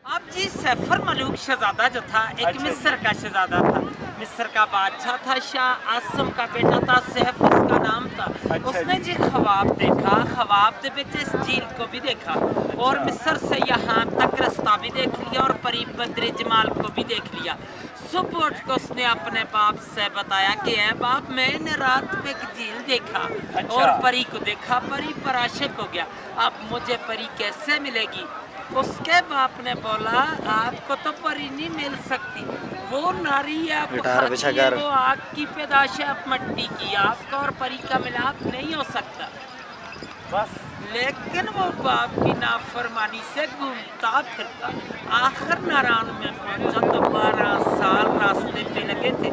अब जी सैफर मलूक शहजादा जो था एक अच्छा जी। मिस्र का शहजादा था। मिस्र का बादशाह था, शाह आसम का बेटा था, सैफ उसका नाम था। अच्छा उसने जी। जी ख्वाब देखा, ख्वाब दे विच इस झील को भी देखा और अच्छा। मिस्र से यहाँ तक रास्ता भी देख लिया और परी बद्र जमाल को भी देख लिया। सुबह उठ कर उसने अपने बाप से बताया कि है बाप, मैंने रात में एक झील देखा अच्छा। और परी को देखा, परी पर आशिक हो गया। अब मुझे परी कैसे मिलेगी? उसके बाप ने बोला आपको तो परी नहीं मिल सकती, वो नारी है, आप गिटार बिछा खाती है, कर। वो आग की पैदाश है, आप मट्टी की, आपका और परी का मिलाप नहीं हो सकता। बस। लेकिन वो बाप की नाफरमानी से घूमता फिरता आखिर नारायण में पहुंचा तो 12 साल रास्ते पे लगे थे।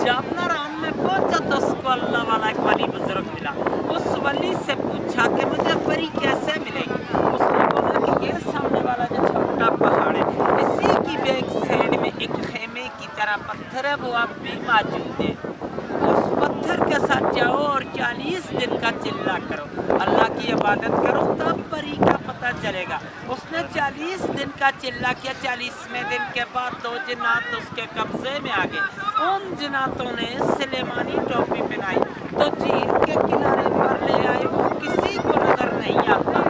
जब नारायण में पहुंचा तो उसको अल्लाह वाला एक वली बुजुर्ग मिला। उस वली से पूछा कि मुझे परी कैसे मिलेगी? उसने बोला कि ये सामने वाला जो छोटा पहाड़ है, इसी की बैक साइड में एक खेमे की तरह पत्थर है, वो अब भी मौजूद है। उस पत्थर के साथ जाओ और 40 दिन का चिल्ला करो, अल्लाह की इबादत करो, तब परी का पता चलेगा। उसने 40 दिन का चिल्ला किया। 40वें दिन के बाद 2 जिन्नात उसके कब्जे में आ गए। उन जिन्नातों ने सुलेमानी टोपी पहनाई तो झील के किनारे पर ले आए। वो किसी को नजर नहीं आता,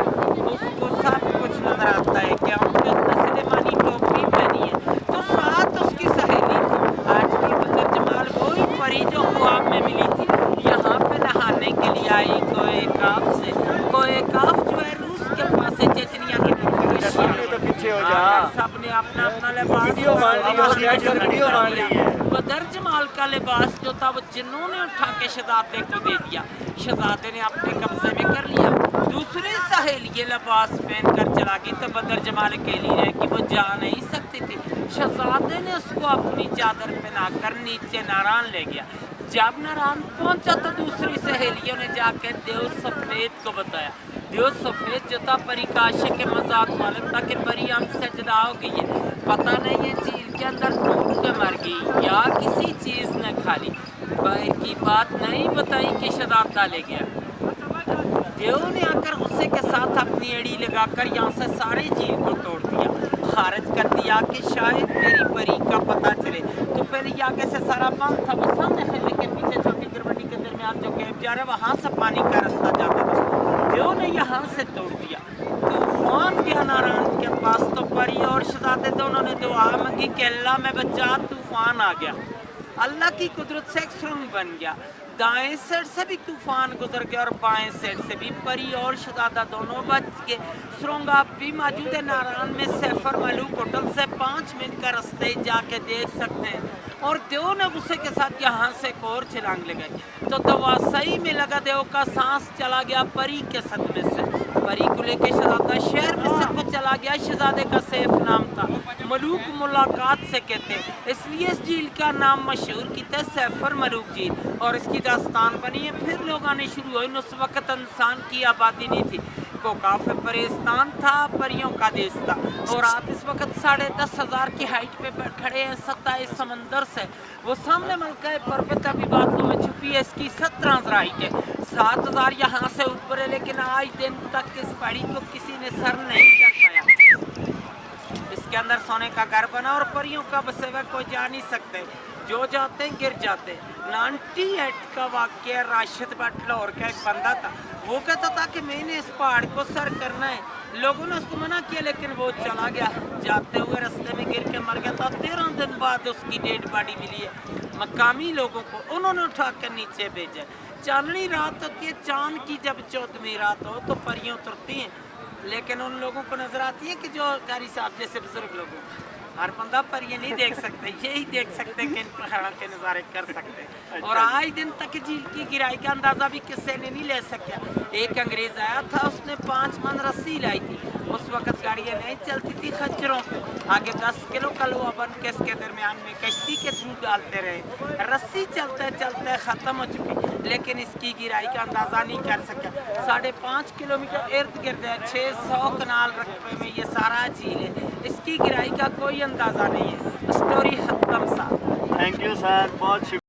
उसको सब कुछ नजर आता है क्योंकि उसने सुलेमानी टोपी पहनी है। तो साथ उसकी सहेली थी, आज की बदर जमाल, वही परी जो ख्वाब में मिली थी। यहाँ पे नहाने के लिए आई कोए काफ से। कोए काफ जो है रूस के पास है, चेचनिया की तरफ सामने तो पीछे हो जा। सबने अपना अपना लिबास वीडियो बन रही है, स्टेज पर वीडियो बन रही है। बदर जमाल का लिबास जो था वो जिन्होंने उठा के शहजादे को दे दिया, शहजादे ने अपने कब्जे में कर लिया। दूसरी सहेली ये लिबास पहन कर चला गई तो बदर जमाल के लिए कि वो जा नहीं सकती थी। शहजादे ने उसको अपनी चादर पहनाकर नीचे नारायण ले गया। जब नारायण पहुंचा तो दूसरी सहेलियों ने जाकर देव सफेद को बताया। देव सफेद जो था परी का आशिक के मजाक मालूम था कि परी हमसे जुदा हो गई है, पता नहीं ये झील के अंदर डूब के मर गई या किसी चीज ने खा ली। भाई की बात नहीं बताई कि शहजादा ले गया। देव ने आकर गुस्से के साथ अपनी एड़ी लगाकर यहाँ से सारे झील को तोड़ दिया, खारिज कर दिया कि शायद मेरी परी का पता चले। तो पहले ये आगे से सारा बांध था, वो सामने खेमे के पीछे छोटी गिरवटी के दरमियान जो गैप जा रहा है, वहाँ से पानी का रास्ता जाता था। देव ने यहाँ से तोड़ दिया। तूफान गया नारायण के पास तो परी और शहजादे दोनों ने दुआ मांगी कि अल्लाह में बचा। तूफान आ गया, अल्लाह की कुदरत से एक सुरंग बन गया। दाएं साइड से भी तूफान गुजर गया और बाएं साइड से भी। परी और शहजादा दोनों बच गए। सुरंग आप भी मौजूद है नारायण में। सैफर मलूक होटल से 5 मिनट का रास्ते जाके देख सकते हैं। और देव ने गुस्से के साथ यहाँ से एक और छलांग लगाई तो दवा सही में लगा। देव का सांस चला गया परी के सदमे से। परी को लेके शहजादा शहर मिस्र को चला गया। शहजादे का सैफ नाम था। मलूक मुलाकात से कहते, इसलिए इस झील का नाम मशहूर किया सैफर मलूक झील और इसकी दास्तान बनी है। फिर लोग आने शुरू हुए। उस वक्त इंसान की आबादी नहीं थी, को काफी परेशान था, परियों का देश था। और आप इस वक्त 10,500 की हाइट पे खड़े हैं 27 समंदर से। वो सामने मलका पर्वत अभी बादलों में छुपी है, इसकी 17 हाइट है। 7,000 यहाँ से ऊपर है, लेकिन आज दिन तक इस पहाड़ी को किसी ने सर नहीं कर पाया। इसके अंदर सोने का घर बना और परियों का बसे हुए कोई जा नहीं सकते, जो जाते हैं गिर जाते हैं। 98 का वाक्य राशिद भट्ट लाहौर का एक बंदा था। वो कहता था कि मैंने इस पहाड़ को सर करना है। लोगों ने उसको मना किया लेकिन वो चला गया। जाते हुए रास्ते में गिर के मर गया था। 13 दिन बाद उसकी डेड बॉडी मिली है। मकामी लोगों को उन्होंने उठा कर नीचे भेजा। चांदनी रात होती है, चांद की जब 14वीं रात हो तो परियां उतरती हैं, लेकिन उन लोगों को नजर आती है कि जो कारी साहब जैसे बुजुर्ग लोगों को। हर बंदा पर ये नहीं देख सकते, यही देख सकते कि इन पहाड़ों के नज़ारे कर सकते हैं। और आज दिन तक झील की गिराई का अंदाज़ा भी किसी ने नहीं ले सका। एक अंग्रेज़ आया था, उसने 5 मन रस्सी लाई थी। उस वक्त गाड़ियाँ नहीं चलती थी खच्चरों पे। आगे 10 किलो का लोहा बन के इसके दरमियान में कश्ती के थ्रू डालते रहे। रस्सी चलते चलते ख़त्म हो चुकी, लेकिन इसकी गिराई का अंदाज़ा नहीं कर सका। 5.5 किलोमीटर इर्द गिर्द है, 600 कनाल रकबे में ये सारा झील है। इसकी गिराई का कोई अंदाज़ा नहीं है। स्टोरी खत्म सा। थैंक यू सर, बहुत शुक्रिया।